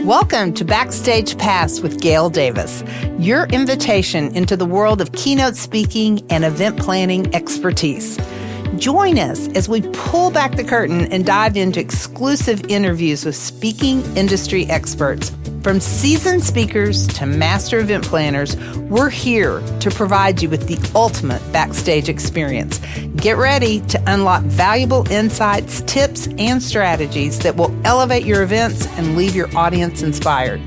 Welcome to Backstage Pass with Gail Davis, your invitation into the world of keynote speaking and event planning expertise. Join us as we pull back the curtain and dive into exclusive interviews with speaking industry experts. From seasoned speakers to master event planners, we're here to provide you with the ultimate backstage experience. Get ready to unlock valuable insights, tips, and strategies that will elevate your events and leave your audience inspired.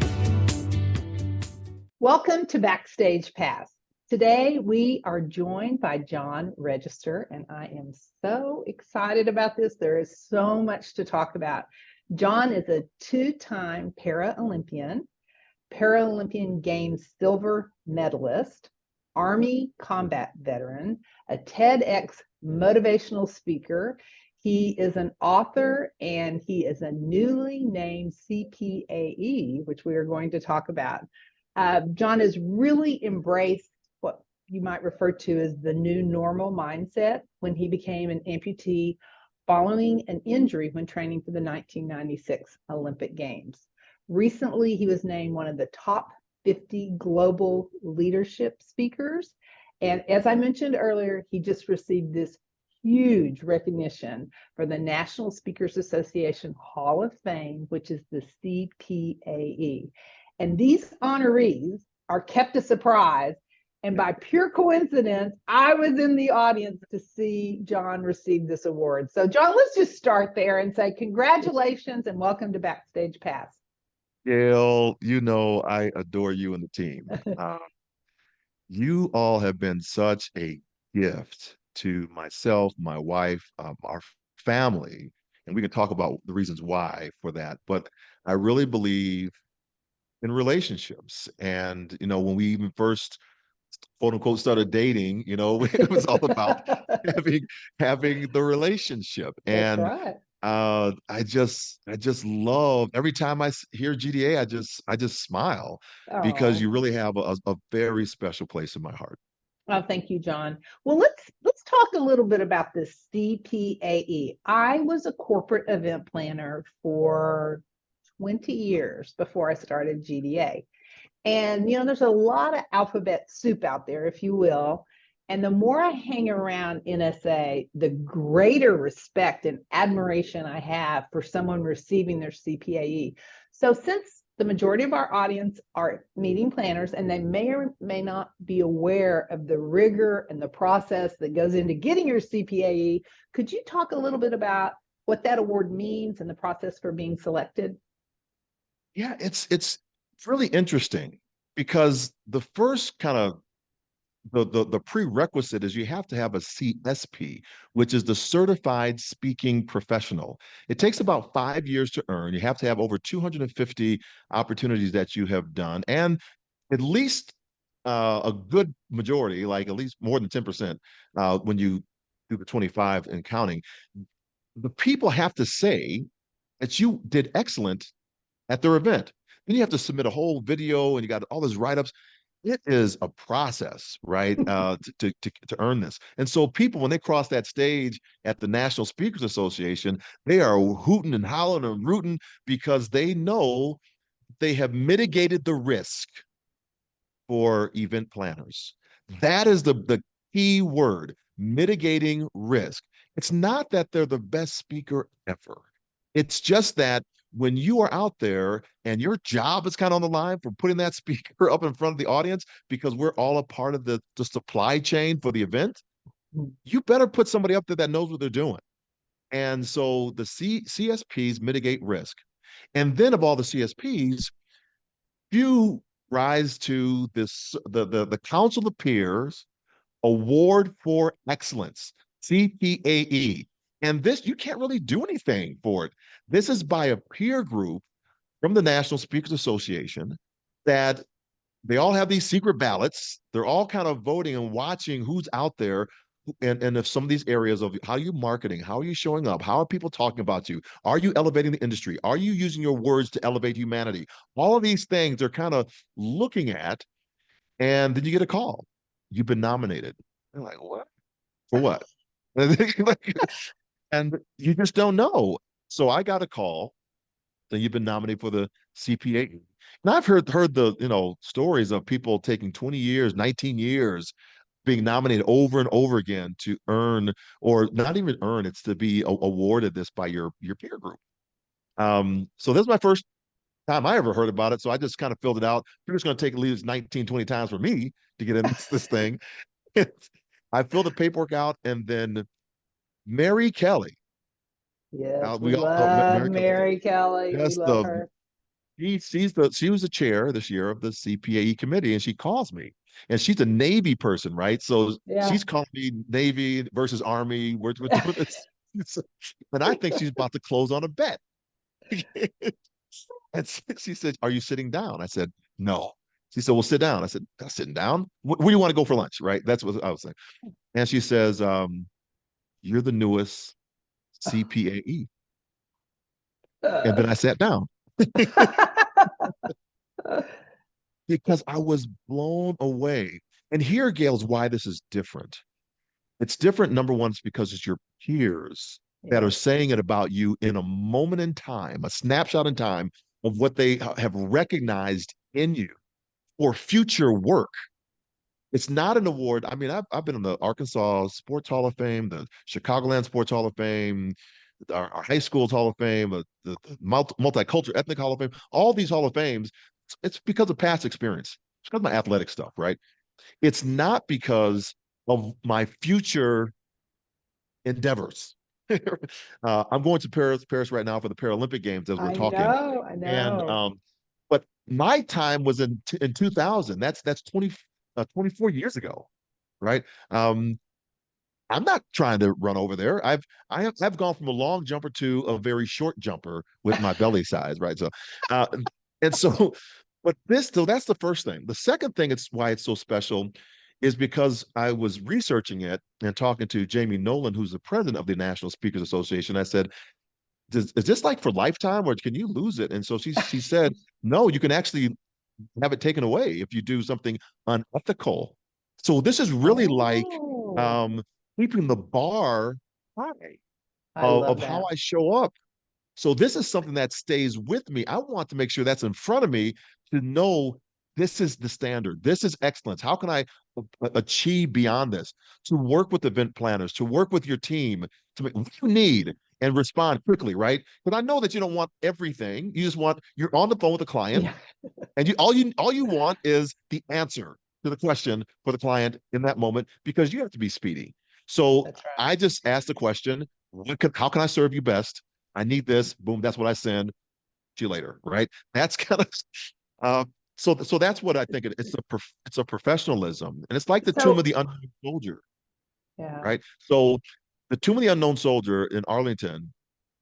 Welcome to Backstage Pass. Today, we are joined by John Register, and I am so excited about this. There is so much to talk about. John is a two-time Paralympian, Paralympian Games silver medalist, Army combat veteran, a TEDx motivational speaker. He is an author, and he is a newly named CPAE, which we are going to talk about. John has really embraced what you might refer to as the new normal mindset when he became an amputee following an injury when training for the 1996 Olympic Games. Recently, he was named one of the top 50 global leadership speakers. And as I mentioned earlier, he just received this huge recognition for the National Speakers Association Hall of Fame, which is the CPAE. And these honorees are kept a surprise. And by pure coincidence, I was in the audience to see John receive this award. So John, let's just start there and say congratulations and welcome to Backstage Pass. Gail, you know I adore you and the team. You all have been such a gift to myself, my wife, our family, and we can talk about the reasons why for that. But I really believe in relationships. And, when we even first quote unquote started dating, it was all about having the relationship. That's And right. I just love every time I hear GDA, I just smile because Oh, you really have a very special place in my heart. well, thank you, John. Well, let's talk a little bit about this CPAE. I was a corporate event planner for 20 years before I started GDA. And, there's a lot of alphabet soup out there, if you will. And the more I hang around NSA, the greater respect and admiration I have for someone receiving their CPAE. So since the majority of our audience are meeting planners and they may or may not be aware of the rigor and the process that goes into getting your CPAE, could you talk a little bit about what that award means and the process for being selected? Yeah, it's really interesting because the first kind of the prerequisite is you have to have a CSP, which is the Certified Speaking Professional. It takes about 5 years to earn. You have to have over 250 opportunities that you have done, and at least a good majority, like at least more than 10%, when you do the 25 and counting. The people have to say that you did excellent at their event. Then you have to submit a whole video and you got all those write-ups. It is a process, right? To earn this. And so people, when they cross that stage at the National Speakers Association, they are hooting and hollering and rooting because they know they have mitigated the risk for event planners. That is the key word, mitigating risk. It's not that they're the best speaker ever. It's just that when you are out there and your job is kind of on the line for putting that speaker up in front of the audience, because we're all a part of the supply chain for the event, you better put somebody up there that knows what they're doing. And so the CSPs mitigate risk. And then of all the CSPs, few rise to the Council of Peers Award for Excellence, CPAE. And this, you can't really do anything for it. This is by a peer group from the National Speakers Association that they all have these secret ballots. They're all kind of voting and watching who's out there. And if some of these areas of how are you marketing, how are you showing up, how are people talking about you, are you elevating the industry, are you using your words to elevate humanity? All of these things they're kind of looking at, and then you get a call. You've been nominated. They're like, what? For what? And you just don't know. So I got a call then you've been nominated for the CPA. And I've heard the, stories of people taking 20 years, 19 years being nominated over and over again to earn, or not even earn, it's to be awarded this by your peer group. So this is my first time I ever heard about it. So I just kind of filled it out. It's going to take at least 19, 20 times for me to get in this thing. I filled the paperwork out, and then Mary Kelly. Yes, we We all know love Mary Kelly. Mary Kelly. We Just love her. she was the chair this year of the CPAE committee, and she calls me, and she's a Navy person, right? So Yeah. she's calling me Navy versus Army. We're doing this, and I think she's about to close on a bet. And she said, "Are you sitting down?" I said, "No." She said, "Well, sit down." I said, "I'm sitting down. Where do you want to go for lunch?" Right? That's what I was saying. And she says, "You're the newest CPAE." And then I sat down because I was blown away. And here, Gail, is why this is different. It's different. Number one, it's because it's your peers that are Yes. saying it about you in a moment in time, a snapshot in time of what they have recognized in you for future work. It's not an award. I mean, I've been in the Arkansas Sports Hall of Fame, the Chicagoland Sports Hall of Fame, our high schools Hall of Fame, the multicultural ethnic Hall of Fame, all these Hall of Fames. It's because of past experience. It's because of my athletic stuff, right? It's not because of my future endeavors. I'm going to Paris right now for the Paralympic Games as we're I talking, know, I and know. but my time was in 2000. That's 24 years ago, right? Um, I'm not trying to run over there. I've gone from a long jumper to a very short jumper with my belly size, right? So, uh, and so, but so that's the first thing. The second thing, it's why it's so special, is because I was researching it and talking to Jamie Nolan, who's the president of the National Speakers Association. I said, is this like for lifetime, or can you lose it? And so she said, no, you can actually have it taken away if you do something unethical. So this is really like Oh, um, keeping the bar high I love of how that. I show up. So this is something that stays with me. I want to make sure that's in front of me to know this is the standard. This is excellence. How can I achieve beyond this? To work with event planners, to work with your team, to make what you need and respond quickly, right? Because I know that you don't want everything. You just want you're on the phone with a client, Yeah, and you want is the answer to the question for the client in that moment because you have to be speedy. So that's right. I just asked the question, how can I serve you best? I need this. Boom, that's what I send. See you later, right? That's kind of uh, so that's what I think it's a professionalism, and it's like the Tomb of So, the Unknown Soldier, yeah. right? So the Tomb of the Unknown Soldier in Arlington,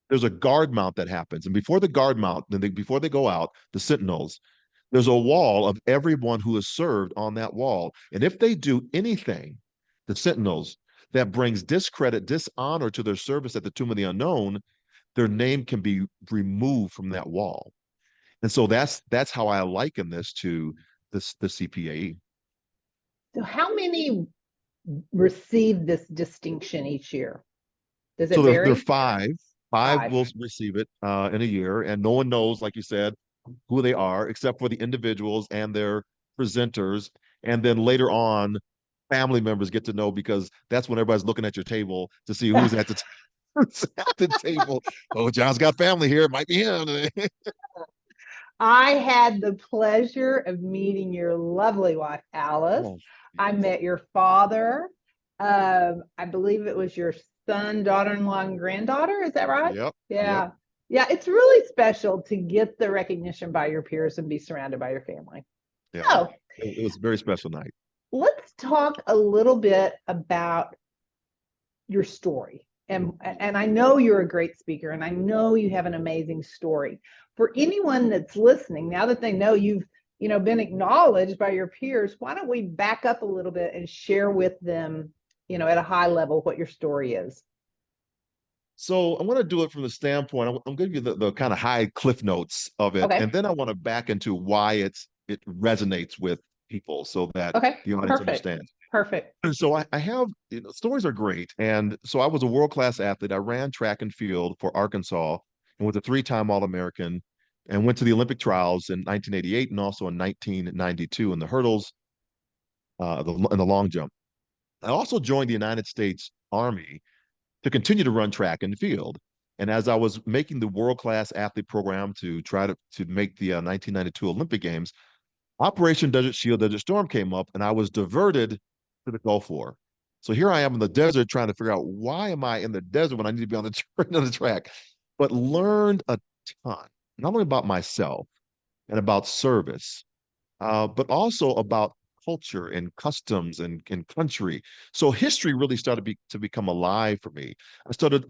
there's a guard mount that happens, and before the guard mount, before they go out, the sentinels, there's a wall of everyone who has served on that wall, and if they do anything, the sentinels that brings discredit, dishonor to their service at the Tomb of the Unknown, their name can be removed from that wall. And so that's how I liken this to the CPAE. So how many receive this distinction each year? Does So it there are vary? five Five. will receive it in a year, and no one knows, like you said, who they are except for the individuals and their presenters. And then later on, family members get to know because that's when everybody's looking at your table to see who's at who's at the table. Oh, John's got family here. It might be him. I had the pleasure of meeting your lovely wife, Alice. Oh, I yes. met your father. I believe it was your son, daughter-in-law, and granddaughter. Is that right? Yep. Yep. Yeah. Yeah, it's really special to get the recognition by your peers and be surrounded by your family. Yeah. So It was a very special night. let's talk a little bit about your story. And I know you're a great speaker, and I know you have an amazing story. For anyone that's listening, now that they know you've been acknowledged by your peers, why don't we back up a little bit and share with them, at a high level what your story is? So I want to do it from the standpoint. I'm going to give you the kind of high cliff notes of it, Okay. and then I want to back into why it resonates with people so that Okay. the audience Perfect. understands. Perfect. And so I have, stories are great. And so I was a world-class athlete. I ran track and field for Arkansas and was a three-time All-American. and went to the Olympic trials in 1988 and also in 1992 in the hurdles, in the long jump. I also joined the United States Army to continue to run track and field. And as I was making the world-class athlete program to try to make the 1992 Olympic Games, Operation Desert Shield, Desert Storm came up, and I was diverted to the Gulf War. So here I am in the desert trying to figure out why am I in the desert when I need to be on on the track, but learned a ton, not only about myself and about service, but also about culture and customs and country. So history really started to become alive for me. I started,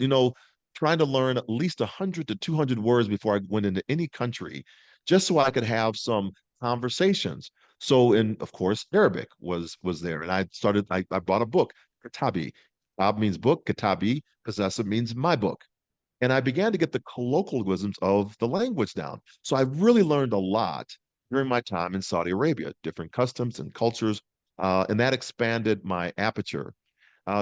trying to learn at least 100 to 200 words before I went into any country, just so I could have some conversations. So, in of course, Arabic was there, and I bought a book, Kitabi. Kitab means book, Kitabi, possessive means my book. And I began to get the colloquialisms of the language down. So I really learned a lot during my time in Saudi Arabia, different customs and cultures, and that expanded my aperture.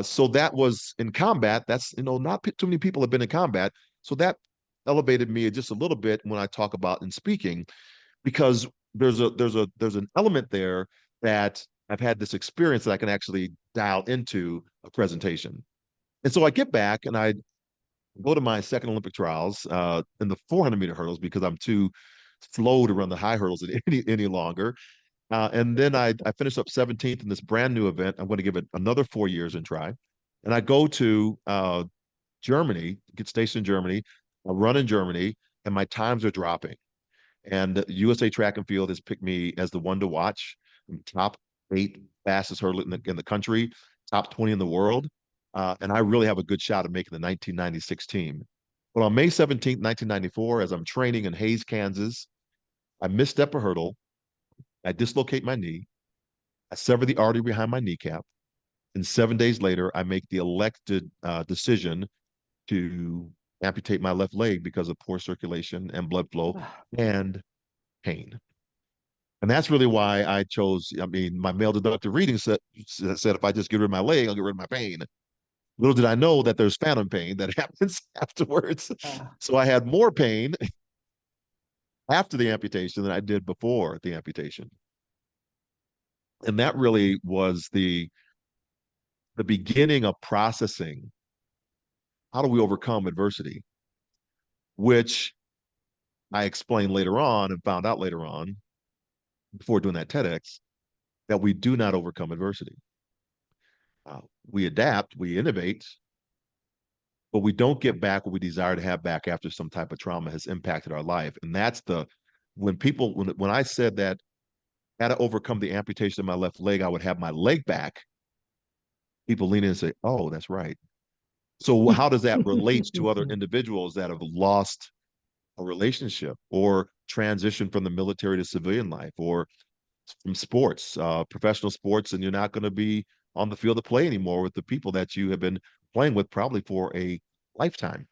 So that was in combat. That's, not too many people have been in combat. So that elevated me just a little bit when I talk about in speaking, because there's an element there that I've had this experience that I can actually dial into a presentation. And so I get back and I go to my second Olympic trials in the 400-meter hurdles because I'm too slow to run the high hurdles any longer. And then I finished up 17th in this brand new event. I'm going to give it another 4 years and try. And I go to Germany, get stationed in Germany, I run in Germany, and my times are dropping. And USA Track and Field has picked me as the one to watch. I'm top 8 fastest hurdler in the country, top 20 in the world. And I really have a good shot at making the 1996 team. But on May 17th, 1994, as I'm training in Hayes, Kansas, I misstep a hurdle. I dislocate my knee. I sever the artery behind my kneecap. And 7 days later, I make the elected decision to amputate my left leg because of poor circulation and blood flow and pain. And that's really why I chose. I mean, my male deductive reading said if I just get rid of my leg, I'll get rid of my pain. Little did I know that there's phantom pain that happens afterwards. So I had more pain after the amputation than I did before the amputation. And that really was the beginning of processing how do we overcome adversity, which I explained later on and found out later on before doing that TEDx that we do not overcome adversity. We adapt, we innovate, but we don't get back what we desire to have back after some type of trauma has impacted our life. And that's when I said that I had to overcome the amputation of my left leg, I would have my leg back. People lean in and say, "Oh, that's right." So how does that relate to other individuals that have lost a relationship or transition from the military to civilian life or from sports, professional sports, and you're not going to be on the field of play anymore with the people that you have been playing with probably for a lifetime,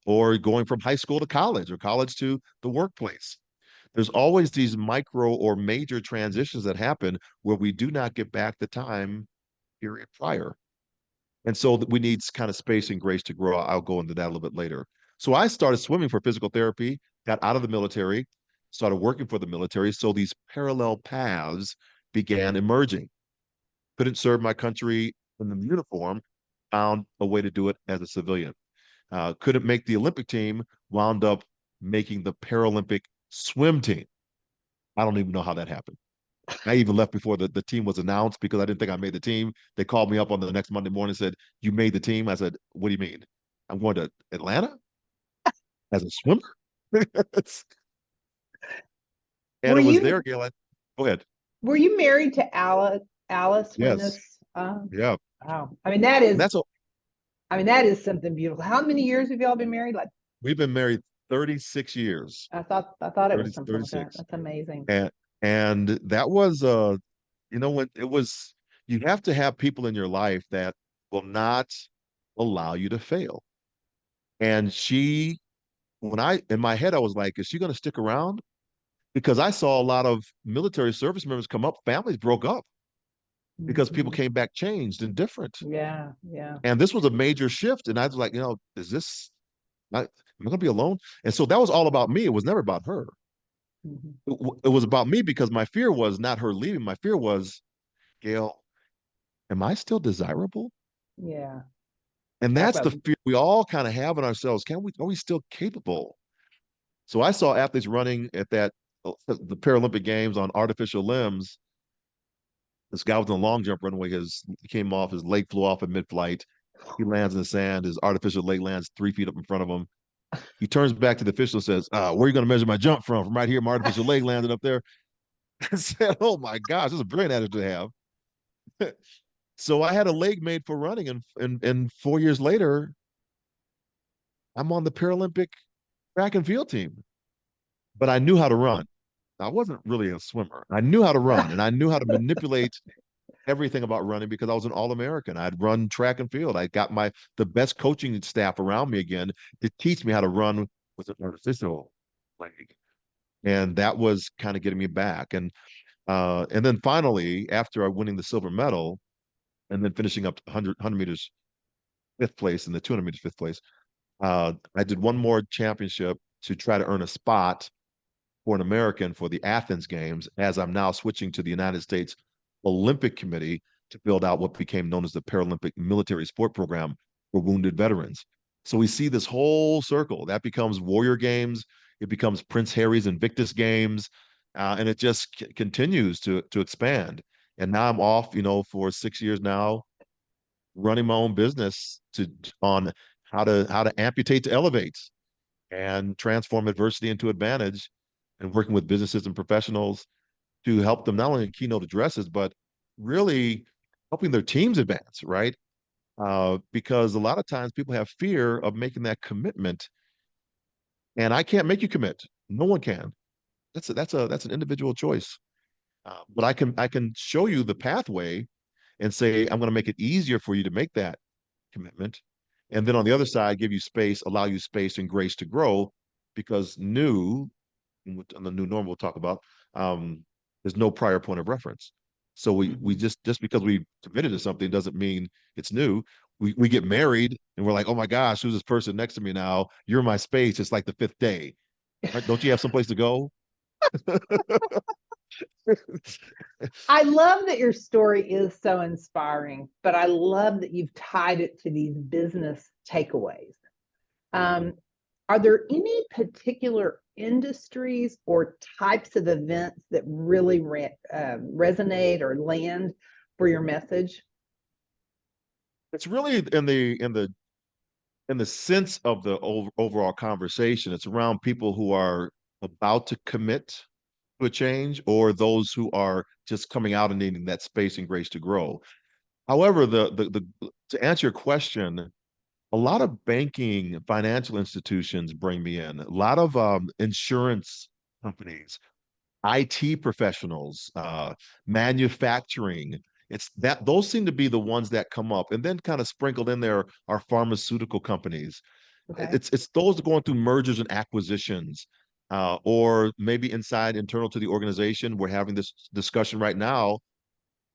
or going from high school to college or college to the workplace. There's always these micro or major transitions that happen where we do not get back the time period prior. And so we need kind of space and grace to grow. I'll go into that a little bit later. So I started swimming for physical therapy, got out of the military, started working for the military. So these parallel paths began emerging. Couldn't serve my country in the uniform, found a way to do it as a civilian. Couldn't make the Olympic team, wound up making the Paralympic swim team. I don't even know how that happened. I even left before the team was announced because I didn't think I made the team. They called me up on the next Monday morning and said, "You made the team." I said, "What do you mean? I'm going to Atlanta as a swimmer?" And Were it was you there, Gail. Go ahead. were you married to Alice when Yes. this Yeah. wow. And that's a, That is something beautiful. How many years have y'all been married? Like we've been married 36 years, I thought it was 30, something like that. 36. That's amazing. And that was when it was you have to have people in your life that will not allow you to fail. And when I in my head, I was like, is she going to stick around? Because I saw a lot of military service members come up, families broke up because people Mhm. came back changed and different. Yeah, yeah. And this was a major shift. And I was like, is this am I going to be alone? And so that was all about me. It was never about her. Mhm. It was about me because my fear was not her leaving. My fear was, Gail, am I still desirable? Yeah. And Talk that's about the fear we all kind of have in ourselves. Are we still capable? So I saw athletes running at the Paralympic Games on artificial limbs. This guy was in a long jump runway. He came off, his leg flew off in mid-flight. He lands in the sand. His artificial leg lands 3 feet up in front of him. He turns back to the official and says, where are you going to measure my jump from? From right here, my artificial leg landed up there. I said, oh my gosh, this is a brilliant attitude to have. So I had a leg made for running, and 4 years later, I'm on the Paralympic track and field team. But I knew how to run. I wasn't really a swimmer. I knew how to run, and I knew how to manipulate everything about running because I was an All-American. I'd run track and field. I got the best coaching staff around me again to teach me how to run with an artificial leg. And that was kind of getting me back. And then finally, after I winning the silver medal and then finishing up 100 meters fifth place and the 200 meters fifth place, I did one more championship to try to earn a spot for an American for the Athens Games, as I'm now switching to the United States Olympic Committee to build out what became known as the Paralympic Military Sport Program for wounded veterans. So we see this whole circle that becomes Warrior Games, it becomes Prince Harry's Invictus Games, and it just continues to expand. And now I'm off, for 6 years now, running my own business on how to amputate to elevate and transform adversity into advantage, and working with businesses and professionals to help them not only in keynote addresses, but really helping their teams advance, right? Because a lot of times people have fear of making that commitment, and I can't make you commit. No one can. That's an individual choice. But I can show you the pathway and say I'm going to make it easier for you to make that commitment. And then on the other side, give you space, allow you space and grace to grow, because on the new normal we'll talk about, there's no prior point of reference. So we Mhm. just because we committed to something doesn't mean it's new. We get married and we're like, oh my gosh, who's this person next to me now? You're my space. It's like the fifth day, right? Don't you have someplace to go? I love that your story is so inspiring, but I love that you've tied it to these business takeaways. Um, are there any particular industries or types of events that really resonate or land for your message? It's really in the sense of the overall conversation. It's around people who are about to commit to a change, or those who are just coming out and needing that space and grace to grow. However, to answer your question, a lot of banking, financial institutions bring me in. A lot of insurance companies, IT professionals, manufacturing. It's that those seem to be the ones that come up, and then kind of sprinkled in there are pharmaceutical companies. Okay. It's those that are going through mergers and acquisitions, or maybe inside internal to the organization. We're having this discussion right now.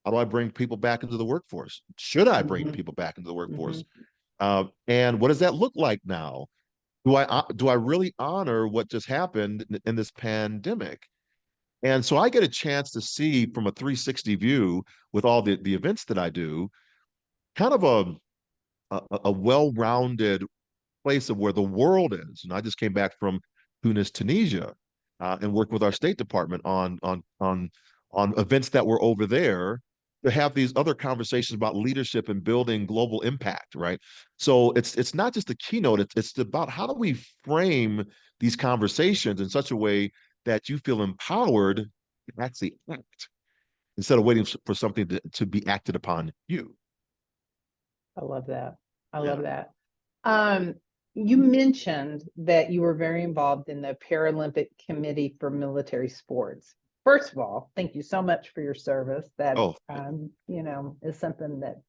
How do I bring people back into the workforce? Should I bring Hmm. people back into the Hmm. workforce? And what does that look like now? Do I really honor what just happened in this pandemic? And so I get a chance to see from a 360 view with all the events that I do, kind of a well-rounded place of where the world is. And I just came back from Tunis, Tunisia, and worked with our State Department on events that were over there to have these other conversations about leadership and building global impact, right? So it's not just a keynote, it's about how do we frame these conversations in such a way that you feel empowered to actually act instead of waiting for something to be acted upon you. I love that. I Yeah. love that. Um, you mentioned that you were very involved in the Paralympic Committee for Military Sports. First of all, thank you so much for your service. That Oh, is something that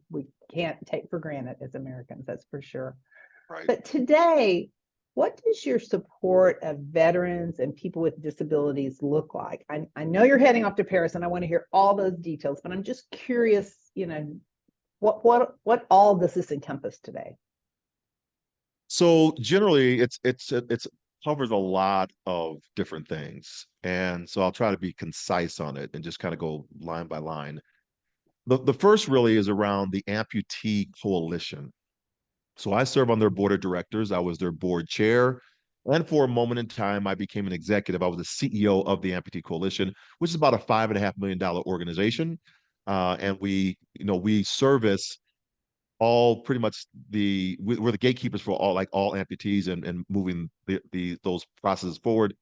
we can't take for granted as Americans, that's for sure. right. But today, what does your support of veterans and people with disabilities look like? I know you're heading off to Paris and I want to hear all those details, but I'm just curious, what all does this encompass today? So generally, it's covers a lot of different things, and so I'll try to be concise on it and just kind of go line by line. The first really is around the Amputee Coalition. So I serve on their board of directors. I was their board chair. And for a moment in time, I became an executive. I was the CEO of the Amputee Coalition, which is about a $5.5 million organization. And we service all pretty much we're the gatekeepers for all amputees and moving those processes forward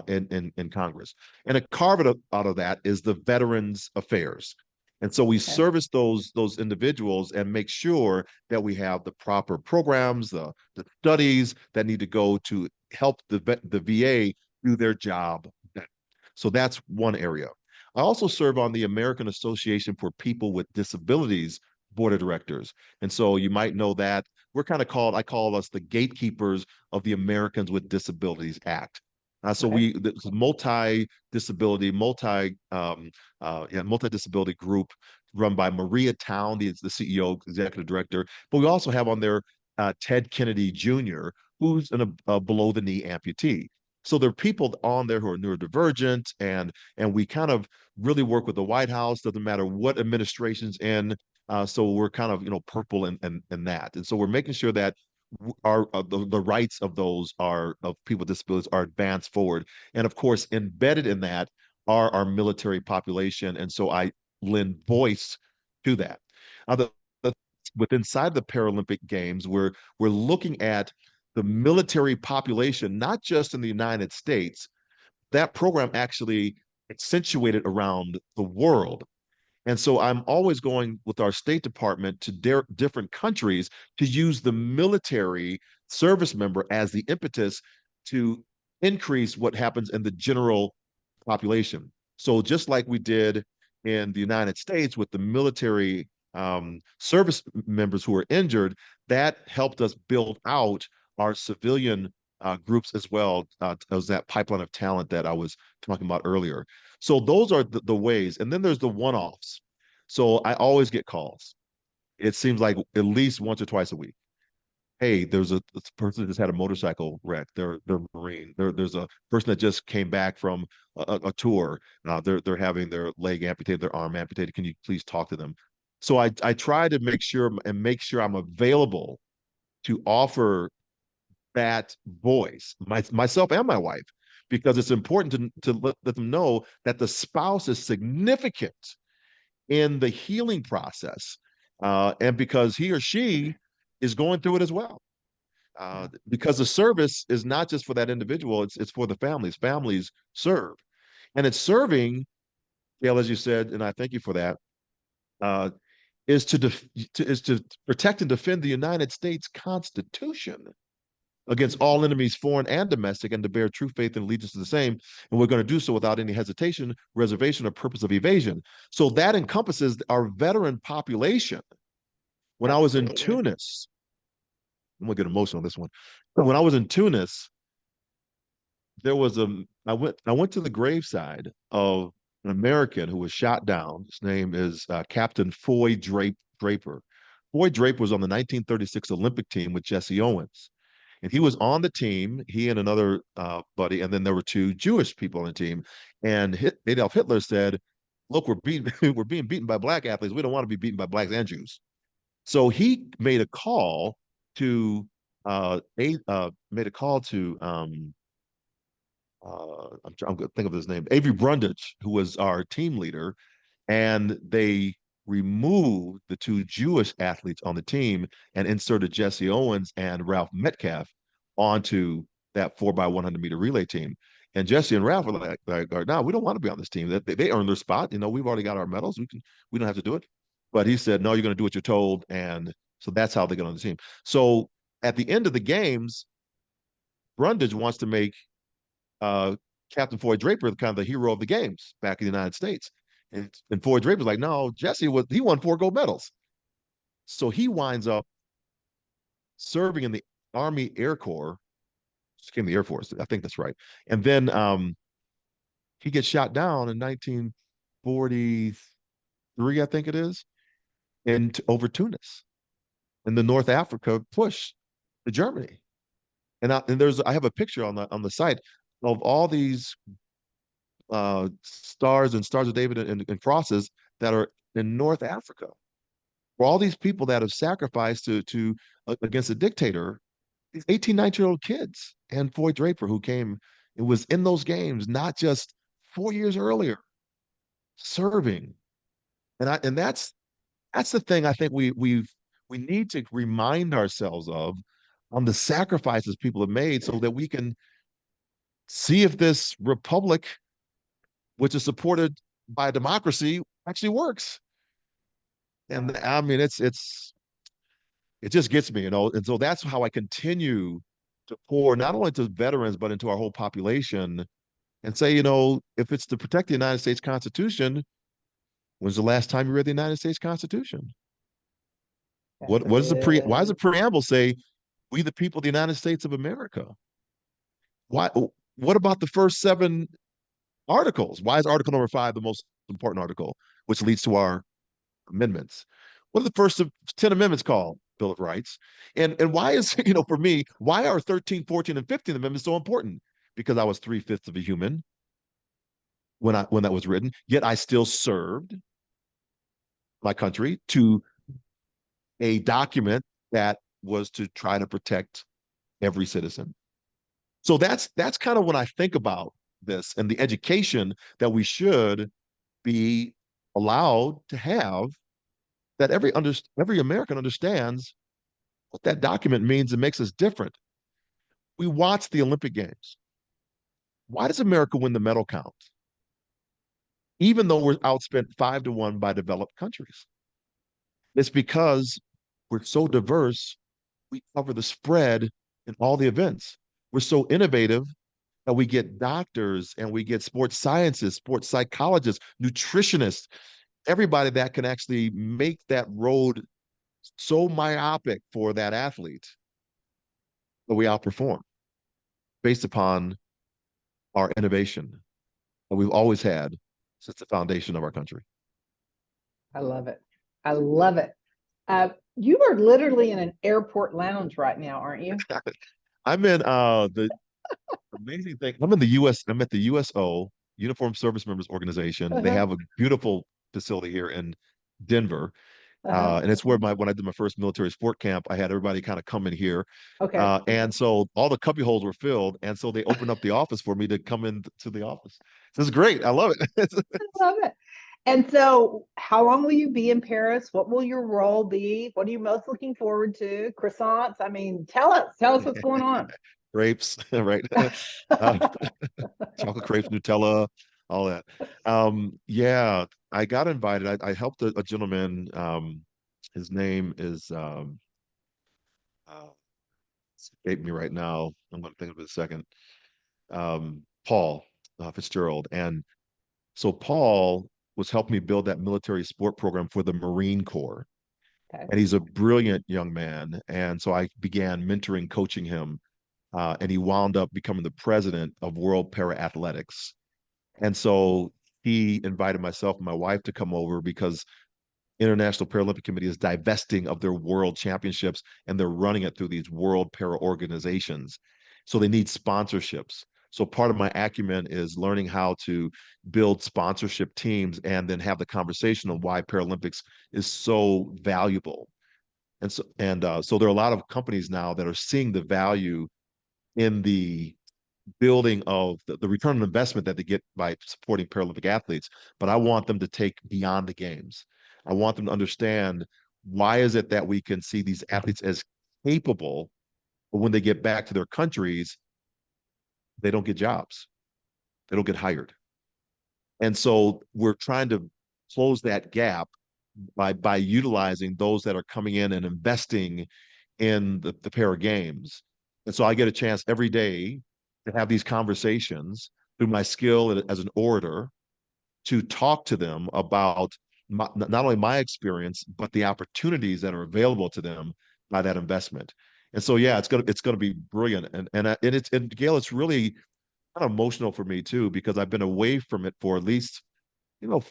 in Congress. And a carve out of that is the Veterans Affairs. And so we Okay. service those individuals and make sure that we have the proper programs, the studies that need to go to help the VA do their job. So that's one area. I also serve on the American Association for People with Disabilities board of directors. And so you might know that we're kind of I call us the gatekeepers of the Americans with Disabilities Act. So Okay. this multi-disability, multi-disability group run by Maria Town, the CEO, executive director. But we also have on there Ted Kennedy Jr., who's a below the knee amputee. So there are people on there who are neurodivergent, and we kind of really work with the White House. Doesn't matter what administration's in, so we're kind of purple in that, and so we're making sure that the rights of those are of people with disabilities are advanced forward, and of course embedded in that are our military population, and so I lend voice to that. The with inside the Paralympic Games, we're looking at the military population, not just in the United States. That program actually accentuated around the world. And so I'm always going with our State Department to different countries to use the military service member as the impetus to increase what happens in the general population. So just like we did in the United States with the military service members who were injured, that helped us build out our civilian groups as well as that pipeline of talent that I was talking about earlier. So those are the ways. And then there's the one-offs. So I always get calls. It seems like at least once or twice a week. Hey, there's this person that just had a motorcycle wreck. They're Marine. There's a person that just came back from a tour. They're having their leg amputated, their arm amputated. Can you please talk to them? So I try to make sure I'm available to offer that voice, myself and my wife, because it's important to let them know that the spouse is significant in the healing process, and because he or she is going through it as well. Yeah. Because the service is not just for that individual; it's for the families. Families serve, and it's serving, Gail, as you said, and I thank you for that. Uh, is to protect and defend the United States Constitution against all enemies, foreign and domestic, and to bear true faith and allegiance to the same. And we're going to do so without any hesitation, reservation, or purpose of evasion. So that encompasses our veteran population. When I was in Absolutely. Tunis, I'm going to get emotional on this one. But when I was in Tunis, there was I went to the graveside of an American who was shot down. His name is Captain Foy Draper. Foy Draper was on the 1936 Olympic team with Jesse Owens. And he was on the team, he and another buddy, and then there were two Jewish people on the team. And Adolf Hitler said, "Look, we're being beaten by black athletes. We don't want to be beaten by blacks and Jews." So he made a call to made a call to I'm going to think of his name, Avery Brundage, who was our team leader, and they removed the two Jewish athletes on the team and inserted Jesse Owens and Ralph Metcalf onto that 4x100 meter relay team. And Jesse and Ralph were no, we don't want to be on this team. They earned their spot. We've already got our medals. We don't have to do it. But he said, no, you're going to do what you're told. And so that's how they get on the team. So at the end of the games, Brundage wants to make uh, Captain Floyd Draper kind of the hero of the games back in the United States. And Floyd Draper's like, no, he won 4 gold medals. So he winds up serving in the Army Air Corps, became the Air Force. I think that's right. And then he gets shot down in 1943, I think it is, over Tunis in the North Africa push to Germany. And I have a picture on the site of all these stars and stars of David and crosses that are in North Africa. For all these people that have sacrificed to against a dictator, these 18, 19-year-old kids, and Floyd Draper, who came and was in those games not just 4 years earlier, serving. And that's the thing I think we need to remind ourselves of on the sacrifices people have made so that we can see if this republic, which is supported by democracy, actually works. And I mean, it just gets me, you know. And so that's how I continue to pour not only to veterans but into our whole population and say, you know, if it's to protect the United States Constitution, when's the last time you read the United States Constitution? That's a What is why does the good. preamble say, "We the people of the United States of America"? Why? What about the first seven articles? Why is Article number 5 the most important article, which leads to our amendments? What are the first of 10 amendments called? Bill of Rights. And why is, you know, for me, why are 13, 14, and 15 amendments so important? Because I was 3/5 of a human when that was written, yet I still served my country to a document that was to try to protect every citizen. So that's kind of when I think about this and the education that we should be allowed to have, that every American understands what that document means and makes us different. We watch the Olympic Games. Why does America win the medal count? Even though we're outspent 5-1 by developed countries. It's because we're so diverse, we cover the spread in all the events. We're so innovative that we get doctors and we get sports scientists, sports psychologists, nutritionists, everybody that can actually make that road so myopic for that athlete that we outperform based upon our innovation that we've always had since the foundation of our country. I love it. I love it. You are literally in an airport lounge right now, aren't you? I'm in the amazing thing. I'm in the US. I'm at the USO, Uniformed Service Members Organization. They Uh-huh. have a beautiful facility here in Denver. Uh-huh. And it's where when I did my first military sport camp, I had everybody kind of come in here. Okay. And so all the cubby holes were filled. And so they opened up the office for me to come in to the office. This is great. I love it. I love it. And so, how long will you be in Paris? What will your role be? What are you most looking forward to? Croissants? I mean, tell us what's going on. Grapes, right? Uh, chocolate crepes, Nutella, all that. Yeah, I got invited. I helped a gentleman. His name is uh, escape me right now. I'm going to think of it a second. Paul Fitzgerald, and so Paul was helping me build that military sport program for the Marine Corps, Okay. and he's a brilliant young man. And so I began mentoring, coaching him, and he wound up becoming the president of World Para Athletics. And so he invited myself and my wife to come over because International Paralympic Committee is divesting of their world championships and they're running it through these world para organizations. So they need sponsorships. So part of my acumen is learning how to build sponsorship teams and then have the conversation on why Paralympics is so valuable. And so there are a lot of companies now that are seeing the value in the building of the return on investment that they get by supporting Paralympic athletes, but I want them to take beyond the games. I want them to understand, why is it that we can see these athletes as capable, but when they get back to their countries, they don't get jobs, they don't get hired. And so we're trying to close that gap by utilizing those that are coming in and investing in the para games. And so I get a chance every day to have these conversations through my skill as an orator to talk to them about not only my experience, but the opportunities that are available to them by that investment. And so, yeah, it's gonna be brilliant. And Gail, it's really kind of emotional for me too, because I've been away from it for at least,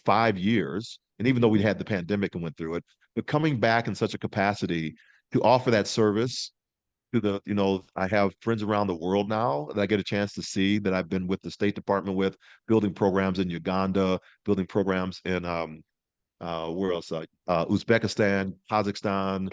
5 years. And even though we had the pandemic and went through it, but coming back in such a capacity to offer that service to the, I have friends around the world now that I get a chance to see that I've been with the State Department with, building programs in Uganda, building programs in where else? Uzbekistan, Kazakhstan,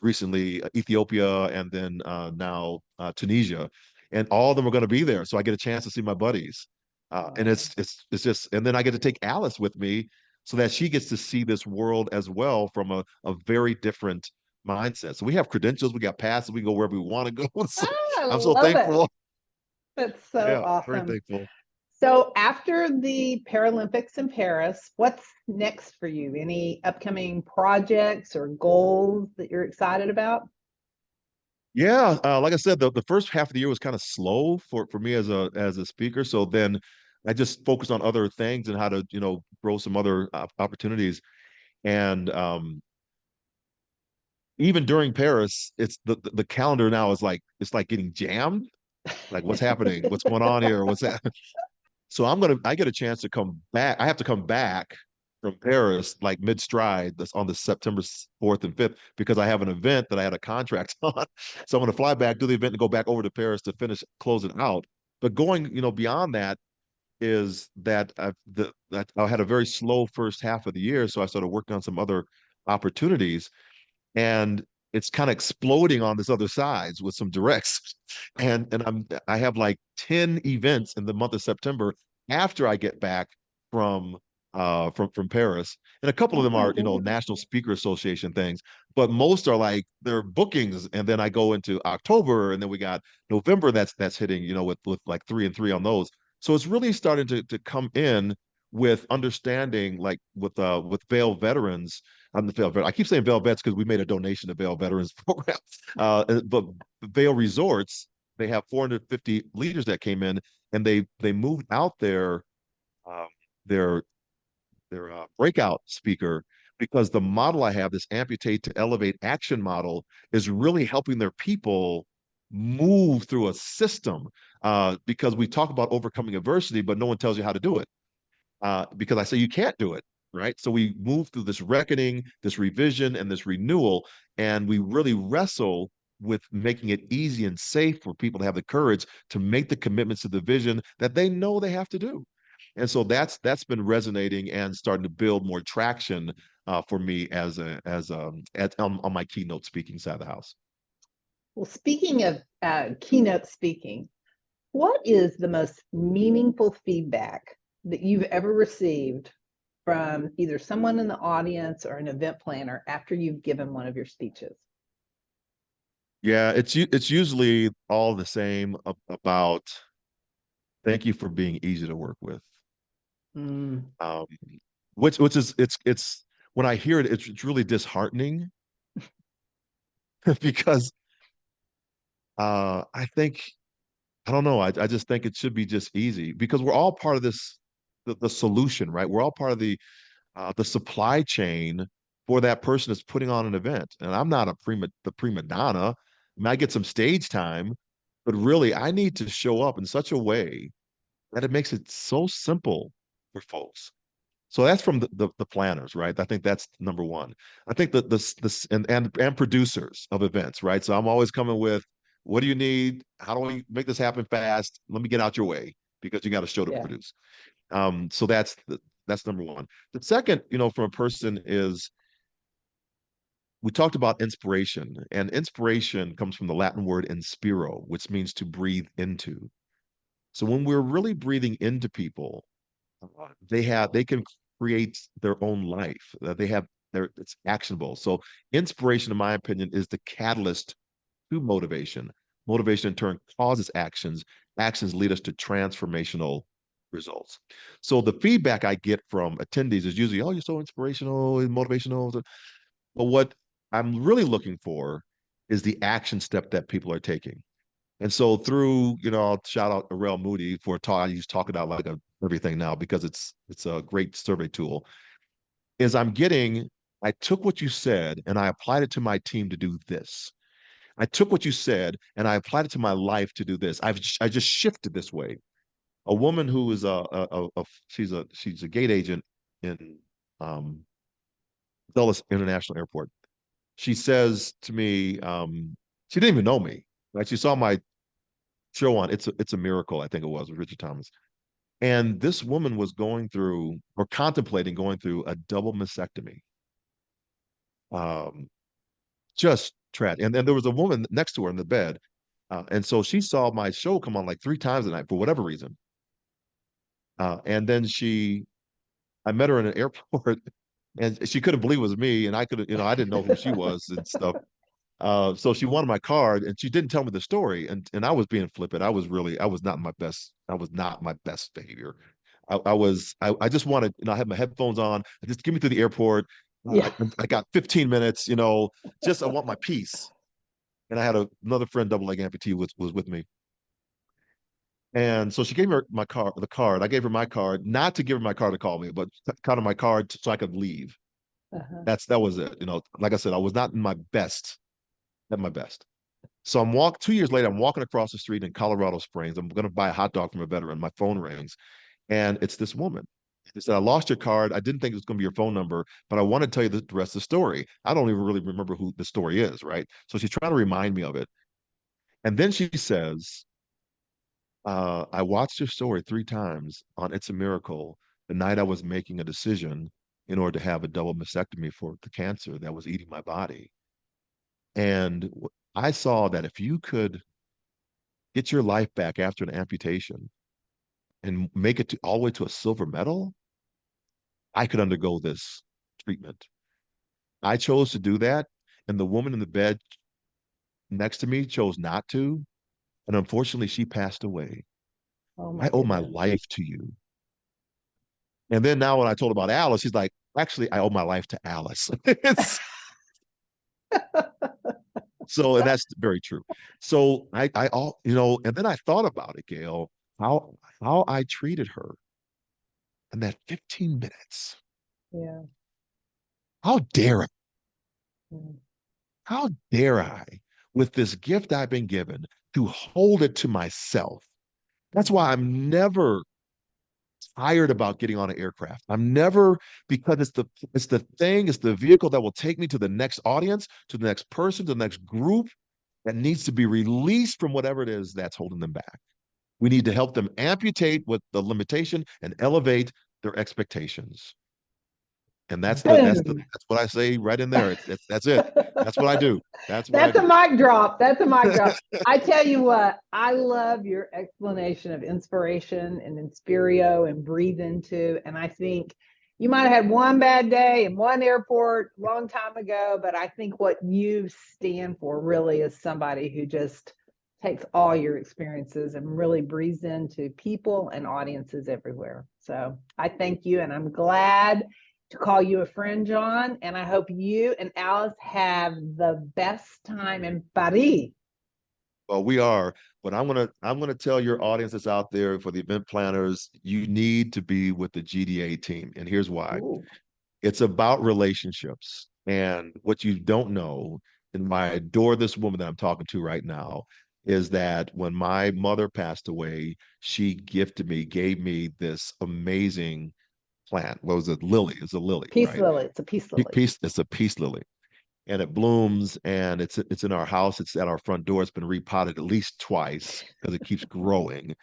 recently Ethiopia, and then now Tunisia, and all of them are going to be there. So I get a chance to see my buddies, and Wow. it's just, and then I get to take Alice with me so that she gets to see this world as well from a very different mindset. So we have credentials, we got passes, we go wherever we want to go. So Ah, I I'm so love it. thankful. That's so Yeah, very awesome. thankful. So after the Paralympics in Paris, what's next for you? Any upcoming projects or goals that you're excited about? Yeah, like I said, the first half of the year was kind of slow for me as a speaker. So then I just focused on other things and how to, grow some other opportunities. And even during Paris, it's the calendar now is like, it's like getting jammed. Like, what's happening? What's going on here? What's that? So I get a chance to come back. I have to come back from Paris like mid stride, that's on the September 4th and 5th, because I have an event that I had a contract on. So I'm going to fly back, do the event, and go back over to Paris to finish close it out. But going, beyond that is that that I had a very slow first half of the year, so I started working on some other opportunities, and it's kind of exploding on this other sides with some directs. I have like 10 events in the month of September after I get back from from Paris. And a couple of Oh them my are, goodness. National Speaker Association things, but most are like they're bookings. And then I go into October, and then we got November that's hitting, with like 3 and 3 on those. So it's really starting to come in with understanding, like with Vail veterans. I'm the Vail vet. I keep saying Vail vets because we made a donation to Vail Veterans Program. But Vail Resorts, they have 450 leaders that came in, and they moved out um, their breakout speaker, because the model I have, this amputate to elevate action model, is really helping their people move through a system. Because we talk about overcoming adversity, but no one tells you how to do it, because I say you can't do it, right? So we move through this reckoning, this revision, and this renewal, and we really wrestle with making it easy and safe for people to have the courage to make the commitments to the vision that they know they have to do. And so that's been resonating and starting to build more traction for me on my keynote speaking side of the house. Well, speaking of keynote speaking, what is the most meaningful feedback that you've ever received from either someone in the audience or an event planner after you've given one of your speeches? Yeah, it's usually all the same about thank you for being easy to work with. Mm, um, which is it's when I hear it, it's really disheartening because I think I don't know, I just think it should be just easy, because we're all part of this, the solution, right? We're all part of the supply chain for that person that's putting on an event. And I'm not the prima donna. I mean, I get some stage time, but really I need to show up in such a way that it makes it so simple for folks. So that's from the planners, right? I think that's number one. I think that this and producers of events, right? So I'm always coming with, what do you need? How do we make this happen fast? Let me get out your way, because you got a show to yeah. produce. So that's number one. The second, from a person is, we talked about inspiration, and inspiration comes from the Latin word inspiro, which means to breathe into. So when we're really breathing into people, they can create their own life. They have it's actionable. So inspiration, in my opinion, is the catalyst to motivation. Motivation in turn causes actions. Actions lead us to transformational results. So the feedback I get from attendees is usually, "Oh, you're so inspirational and motivational." But what I'm really looking for is the action step that people are taking. And so through, I'll shout out Arel Moody for talk. I use Talk It Out Like everything now, because it's a great survey tool. Is I took what you said and I applied it to my team to do this. I took what you said and I applied it to my life to do this. I just shifted this way. A woman who is she's a gate agent in um, Dulles International Airport. She says to me, she didn't even know me. Right? She saw my show on It's a Miracle, I think it was, with Richard Thomas. And this woman was going through or contemplating going through a double mastectomy. Um, just tragic. And then there was a woman next to her in the bed. And so she saw my show come on like 3 times a night for whatever reason. And then I met her in an airport and she couldn't believe it was me. And I could, I didn't know who she was and stuff. So she wanted my card and she didn't tell me the story. And I was being flippant. I was not my best. I was not my best behavior. I just wanted, I had my headphones on. Just give me through the airport. Yeah. I got 15 minutes, just I want my peace. And I had another friend, double leg amputee, was with me. And so she gave me the card. I gave her my card, not to give her my card to call me, but kind of my card so I could leave. Uh-huh. That was it. Like I said, I was not in my best, at my best. So 2 years later, I'm walking across the street in Colorado Springs. I'm going to buy a hot dog from a veteran. My phone rings, and it's this woman. She said, "I lost your card. I didn't think it was going to be your phone number, but I want to tell you the rest of the story." I don't even really remember who the story is, right? So she's trying to remind me of it. And then she says, "I watched your story 3 times on It's a Miracle the night I was making a decision in order to have a double mastectomy for the cancer that was eating my body. And I saw that if you could get your life back after an amputation and make it all the way to a silver medal, I could undergo this treatment." I chose to do that, and the woman in the bed next to me chose not to. And unfortunately, she passed away. Oh my I owe my goodness. life to you. And then now when I told about Alice, she's like, "Actually, I owe my life to Alice." So, and that's very true. So and then I thought about it, Gail, how I treated her in that 15 minutes. Yeah. How dare I? Mm. How dare I, with this gift I've been given, to hold it to myself? That's why I'm never tired about getting on an aircraft. I'm never, because it's the vehicle that will take me to the next audience, to the next person, to the next group that needs to be released from whatever it is that's holding them back. We need to help them amputate with the limitation and elevate their expectations. And that's Boom. that's what I say right in there. That's it. That's what I do. That's what I That's a do. mic drop. That's a mic drop. I tell you what, I love your explanation of inspiration and inspirio and breathe into. And I think you might have had one bad day in one airport a long time ago, but I think what you stand for really is somebody who just takes all your experiences and really breathes into people and audiences everywhere. So I thank you, and I'm glad to call you a friend, John, and I hope you and Alice have the best time in Paris. Well, we are, but I'm gonna tell your audience that's out there, for the event planners, you need to be with the GDA team. And here's why. Ooh. It's about relationships. And what you don't know, and I adore this woman that I'm talking to right now, is that when my mother passed away, she gave me this amazing plant. What was it? Lily. It's a lily, Peace right? lily. It's a peace lily. It's a peace lily. And it blooms, and it's in our house. It's at our front door. It's been repotted at least twice because it keeps growing.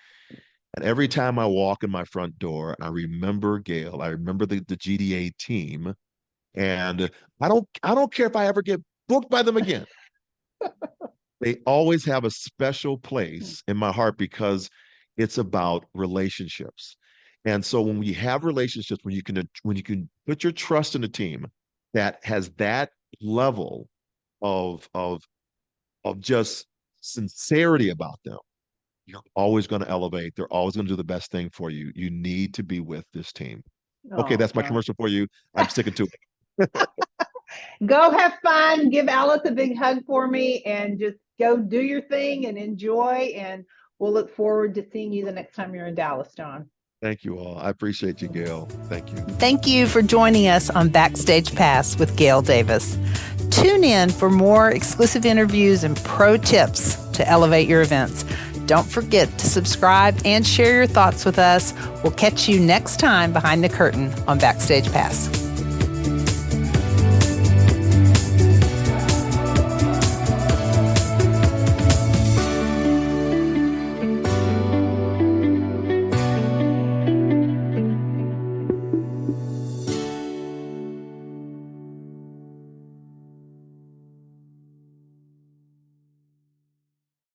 And every time I walk in my front door, I remember Gail. I remember the GDA team. And I don't care if I ever get booked by them again. They always have a special place in my heart because it's about relationships. And so when we have relationships, when you can put your trust in a team that has that level of just sincerity about them, you're always going to elevate. They're always going to do the best thing for you. You need to be with this team. Okay, Oh, that's my John. commercial for you. I'm sticking to it. Go have fun. Give Alice a big hug for me and just go do your thing and enjoy. And we'll look forward to seeing you the next time you're in Dallas, John. Thank you all. I appreciate you, Gail. Thank you. Thank you for joining us on Backstage Pass with Gail Davis. Tune in for more exclusive interviews and pro tips to elevate your events. Don't forget to subscribe and share your thoughts with us. We'll catch you next time behind the curtain on Backstage Pass.